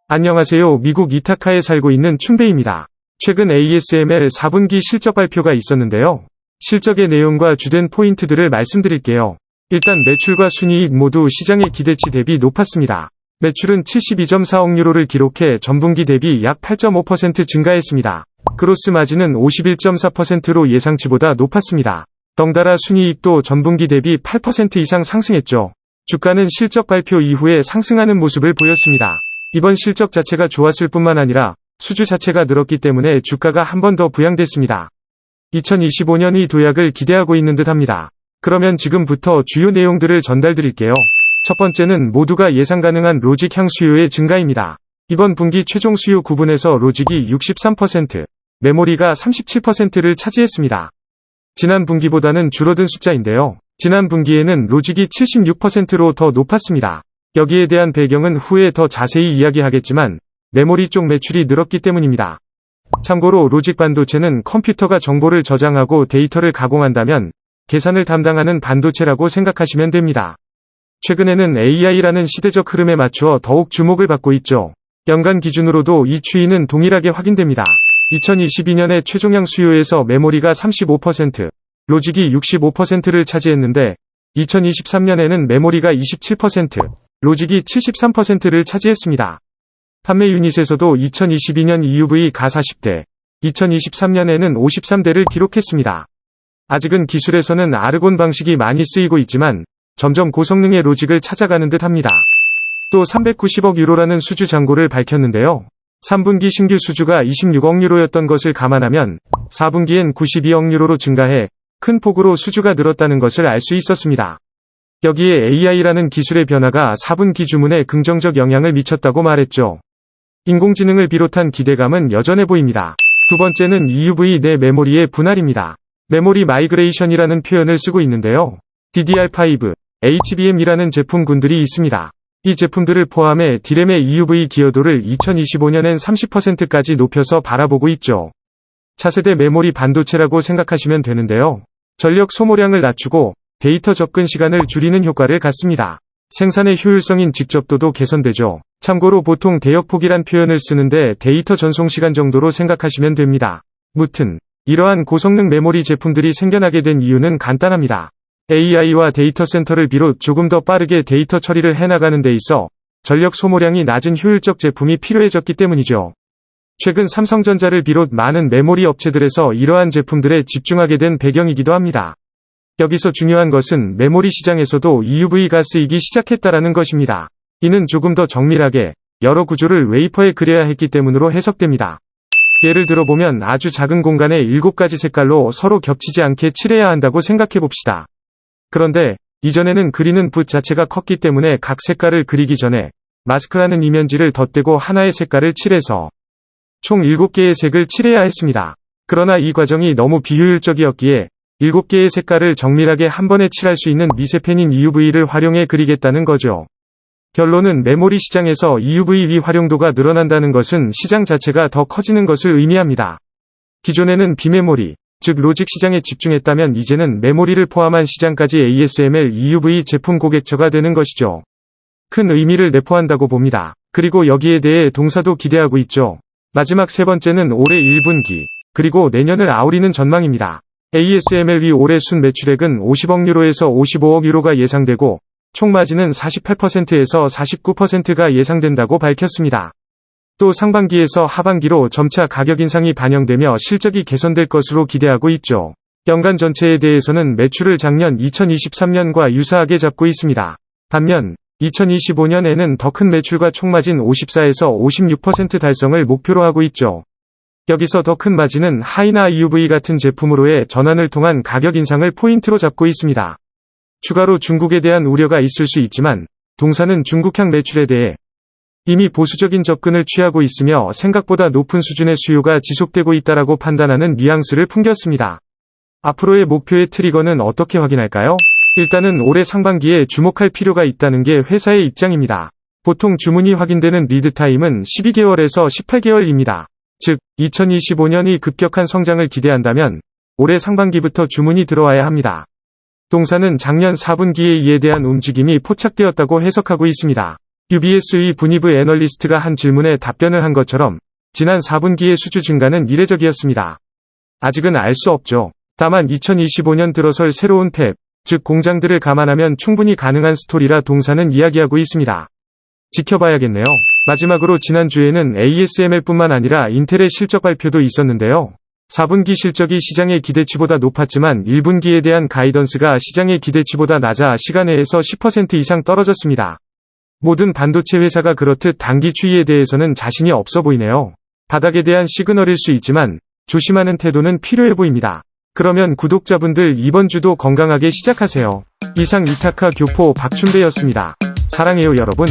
안녕하세요. 미국 이타카에 살고 있는 춘배입니다. 최근 ASML 4분기 실적 발표가 있었는데요. 실적의 내용과 주된 포인트들을 말씀드릴게요. 일단 매출과 순이익 모두 시장의 기대치 대비 높았습니다. 매출은 72.4억 유로를 기록해 전분기 대비 약 8.5% 증가했습니다. 그로스 마진은 51.4%로 예상치보다 높았습니다. 덩달아 순이익도 전분기 대비 8% 이상 상승했죠. 주가는 실적 발표 이후에 상승하는 모습을 보였습니다. 이번 실적 자체가 좋았을 뿐만 아니라 수주 자체가 늘었기 때문에 주가가 한 번 더 부양됐습니다. 2025년 이 도약을 기대하고 있는 듯합니다. 그러면 지금부터 주요 내용들을 전달드릴게요. 첫 번째는 모두가 예상 가능한 로직 향 수요의 증가입니다. 이번 분기 최종 수요 구분에서 로직이 63%, 메모리가 37%를 차지했습니다. 지난 분기보다는 줄어든 숫자인데요. 지난 분기에는 로직이 76%로 더 높았습니다. 여기에 대한 배경은 후에 더 자세히 이야기하겠지만 메모리 쪽 매출이 늘었기 때문입니다. 참고로 로직 반도체는 컴퓨터가 정보를 저장하고 데이터를 가공한다면 계산을 담당하는 반도체라고 생각하시면 됩니다. 최근에는 AI라는 시대적 흐름에 맞추어 더욱 주목을 받고 있죠. 연간 기준으로도 이 추이는 동일하게 확인됩니다. 2022년의 최종향 수요에서 메모리가 35%, 로직이 65%를 차지했는데 2023년에는 메모리가 27%, 로직이 73%를 차지했습니다. 판매 유닛에서도 2022년 EUV가 40대, 2023년에는 53대를 기록했습니다. 아직은 기술에서는 아르곤 방식이 많이 쓰이고 있지만 점점 고성능의 로직을 찾아가는 듯합니다. 또 390억 유로라는 수주 잔고를 밝혔는데요. 3분기 신규 수주가 26억 유로였던 것을 감안하면 4분기엔 92억 유로로 증가해 큰 폭으로 수주가 늘었다는 것을 알 수 있었습니다. 여기에 AI라는 기술의 변화가 4분기 주문에 긍정적 영향을 미쳤다고 말했죠. 인공지능을 비롯한 기대감은 여전해 보입니다. 두 번째는 EUV 내 메모리의 분할입니다. 메모리 마이그레이션이라는 표현을 쓰고 있는데요. DDR5, HBM이라는 제품군들이 있습니다. 이 제품들을 포함해 D램의 EUV 기여도를 2025년엔 30%까지 높여서 바라보고 있죠. 차세대 메모리 반도체라고 생각하시면 되는데요. 전력 소모량을 낮추고 데이터 접근 시간을 줄이는 효과를 갖습니다. 생산의 효율성인 직접도도 개선되죠. 참고로 보통 대역폭이란 표현을 쓰는데 데이터 전송 시간 정도로 생각하시면 됩니다. 무튼 이러한 고성능 메모리 제품들이 생겨나게 된 이유는 간단합니다. AI와 데이터 센터를 비롯 조금 더 빠르게 데이터 처리를 해나가는 데 있어 전력 소모량이 낮은 효율적 제품이 필요해졌기 때문이죠. 최근 삼성전자를 비롯 많은 메모리 업체들에서 이러한 제품들에 집중하게 된 배경이기도 합니다. 여기서 중요한 것은 메모리 시장에서도 EUV가 쓰이기 시작했다라는 것입니다. 이는 조금 더 정밀하게 여러 구조를 웨이퍼에 그려야 했기 때문으로 해석됩니다. 예를 들어보면 아주 작은 공간에 7가지 색깔로 서로 겹치지 않게 칠해야 한다고 생각해 봅시다. 그런데 이전에는 그리는 붓 자체가 컸기 때문에 각 색깔을 그리기 전에 마스크라는 이면지를 덧대고 하나의 색깔을 칠해서 총 7개의 색을 칠해야 했습니다. 그러나 이 과정이 너무 비효율적이었기에 7개의 색깔을 정밀하게 한 번에 칠할 수 있는 미세펜인 EUV를 활용해 그리겠다는 거죠. 결론은 메모리 시장에서 EUV 활용도가 늘어난다는 것은 시장 자체가 더 커지는 것을 의미합니다. 기존에는 비메모리, 즉 로직 시장에 집중했다면 이제는 메모리를 포함한 시장까지 ASML EUV 제품 고객처가 되는 것이죠. 큰 의미를 내포한다고 봅니다. 그리고 여기에 대해 동사도 기대하고 있죠. 마지막 세 번째는 올해 1분기, 그리고 내년을 아우리는 전망입니다. ASML이 올해 순 매출액은 50억 유로에서 55억 유로가 예상되고 총 마진은 48%에서 49%가 예상된다고 밝혔습니다. 또 상반기에서 하반기로 점차 가격 인상이 반영되며 실적이 개선될 것으로 기대하고 있죠. 연간 전체에 대해서는 매출을 작년 2023년과 유사하게 잡고 있습니다. 반면 2025년에는 더 큰 매출과 총마진 54에서 56% 달성을 목표로 하고 있죠. 여기서 더 큰 마진은 하이나 EUV 같은 제품으로의 전환을 통한 가격 인상을 포인트로 잡고 있습니다. 추가로 중국에 대한 우려가 있을 수 있지만 동사는 중국향 매출에 대해 이미 보수적인 접근을 취하고 있으며 생각보다 높은 수준의 수요가 지속되고 있다라고 판단하는 뉘앙스를 풍겼습니다. 앞으로의 목표의 트리거는 어떻게 확인할까요? 일단은 올해 상반기에 주목할 필요가 있다는 게 회사의 입장입니다. 보통 주문이 확인되는 리드타임은 12개월에서 18개월입니다. 즉, 2025년이 급격한 성장을 기대한다면 올해 상반기부터 주문이 들어와야 합니다. 동사는 작년 4분기에 이에 대한 움직임이 포착되었다고 해석하고 있습니다. UBS의 분이브 애널리스트가 한 질문에 답변을 한 것처럼 지난 4분기의 수주 증가는 이례적이었습니다. 아직은 알 수 없죠. 다만 2025년 들어설 새로운 팹, 즉 공장들을 감안하면 충분히 가능한 스토리라 동사는 이야기하고 있습니다. 지켜봐야겠네요. 마지막으로 지난주에는 ASML뿐만 아니라 인텔의 실적 발표도 있었는데요. 4분기 실적이 시장의 기대치보다 높았지만 1분기에 대한 가이던스가 시장의 기대치보다 낮아 시간외에서 10% 이상 떨어졌습니다. 모든 반도체 회사가 그렇듯 단기 추이에 대해서는 자신이 없어 보이네요. 바닥에 대한 시그널일 수 있지만 조심하는 태도는 필요해 보입니다. 그러면 구독자분들 이번 주도 건강하게 시작하세요. 이상 이타카 교포 박춘배였습니다. 사랑해요 여러분.